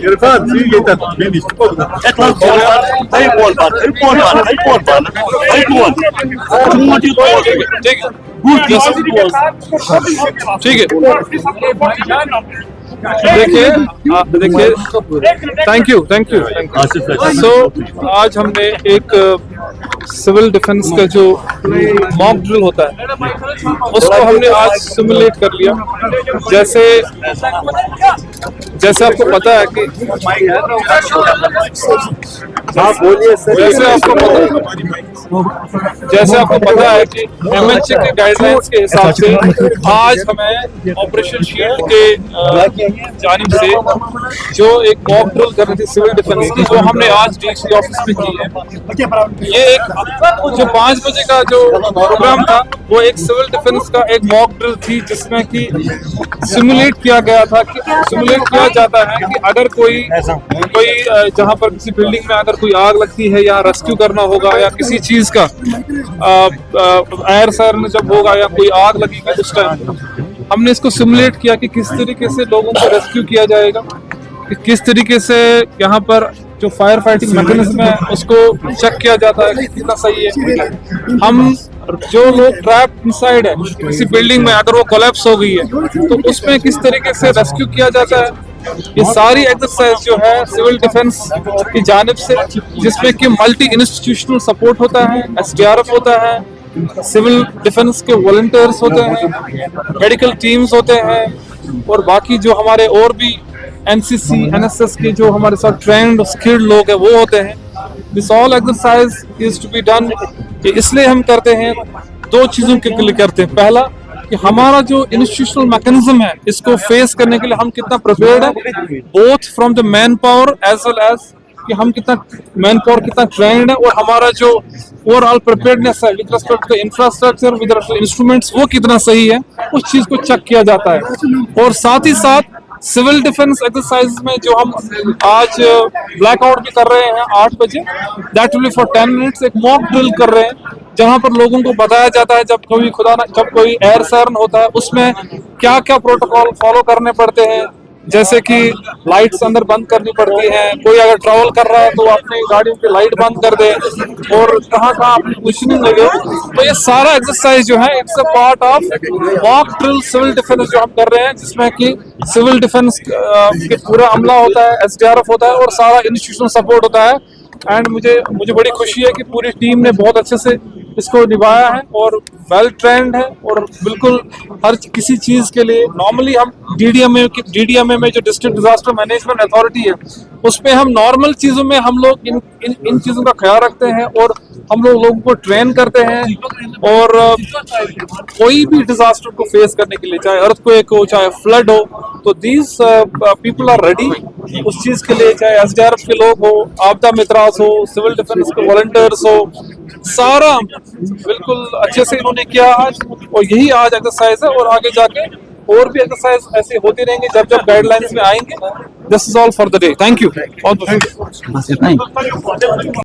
İrfan, siz yeter. Ben istiyorum. ठीक है देखिए थैंक यू सो आज हमने एक सिविल डिफेंस का जो मॉक ड्रिल होता है उसको हमने आज सिमुलेट कर लिया। जैसे आपको पता है कि जैसे आपको पता है कि MHA के गाइडलाइंस के हिसाब से आज हमें ऑपरेशन शील्ड के जानिब से जो एक मॉक ड्रिल करनी थी सिविल डिफेंस की, जो हमने आज DXC ऑफिस में की है। ये एक जो 5 बजे का जो प्रोग्राम था वो एक सिविल डिफेंस का एक मॉक ड्रिल थी, जिसमें कि सिमुलेट किया जाता है कि अगर कोई जहां पर किसी बिल्डिंग में अगर कोई आग लगती है या रेस्क्यू करना होगा या किसी चीज का एयर सायरन जब होगा या कोई आग लगेगी उस टाइम हमने इसको सिमुलेट किया कि किस तरीके से लोगों को रेस्क्यू किया जाएगा, कि किस तरीके से यहाँ पर जो फायर फाइटिंग मैकेनिज्म है उसको चेक किया जाता है कि कितना सही है। हम जो लोग ट्रैप इनसाइड है किसी बिल्डिंग में अगर वो कोलैप्स हो गई है तो उसमें किस तरीके से रेस्क्यू किया जाता है, ये सारी एक्सरसाइज जो है सिविल डिफेंस की जानिब से, जिसमें कि मल्टी इंस्टीट्यूशनल सपोर्ट होता है, SDRF होता है, सिविल डिफेंस के वॉलंटियर्स होते हैं, मेडिकल टीम्स होते हैं और बाकी जो हमारे और भी NCC NSS के जो हमारे साथ ट्रेंड स्किल्ड लोग हैं वो होते हैं। This all exercise is to be done. इसलिए हम करते हैं, 2 चीजों के लिए करते हैं। पहला कि हमारा जो इंस्टीट्यूशनल मैकेनिज्म है इसको फेस करने के लिए हम कितना प्रिपेयर्ड है, both from the manpower as well as कि हम कितना मैन पावर कितना ट्रेंड है और हमारा जो ओवरऑल प्रिपेयर्डनेस है with respect to infrastructure with respect instruments वो कितना सही है, उस चीज को चेक किया जाता है। और साथ ही साथ सिविल डिफेंस एक्सरसाइज में जो हम आज ब्लैकआउट भी कर रहे हैं 8 बजे, that will be for 10 minutes, एक मॉक ड्रिल कर रहे हैं जहां पर लोगों को बताया जाता है जब कोई एयर सायरन होता है उसमें क्या क्या प्रोटोकॉल फॉलो करने पड़ते हैं, जैसे कि लाइट्स अंदर बंद करनी पड़ती हैं, कोई अगर ट्रैवल कर रहा है तो अपनी गाड़ियों की लाइट बंद कर दे और कहाँ अपनी पोजीशनिंग लगे। तो ये सारा एक्सरसाइज जो है it's a part of mock drill civil defence जो हम कर रहे हैं, जिसमें कि सिविल डिफेंस के पूरा अमला होता है, SDRF होता है और सारा इंस्टीट्यूशनल सपोर्ट होता है। एंड मुझे बड़ी खुशी है कि पूरी टीम ने बहुत अच्छे से इसको निभाया है और वेल ट्रेंड है और बिल्कुल हर किसी चीज के लिए नॉर्मली हम DDMA में जो डिस्ट्रिक्ट डिजास्टर मैनेजमेंट अथॉरिटी है उसमें हम नॉर्मल चीजों में हम लोग इन चीजों का ख्याल रखते हैं और हम लोगों को ट्रेन करते हैं और कोई भी डिजास्टर को फेस करने के लिए, चाहे अर्थक्वेक हो चाहे फ्लड हो, तो दीज पीपल आर रेडी उस चीज के लिए, चाहे SDRF के लोग हो, आपदा मित्रास हो, सिविल डिफेंस के वॉलंटियर्स हो, सारा बिल्कुल अच्छे से इन्होंने किया आज और यही आज एक्सरसाइज है और आगे जाके और भी एक्सरसाइज ऐसे होते रहेंगे जब गाइडलाइंस में आएंगे। This is all for the day. Thank you.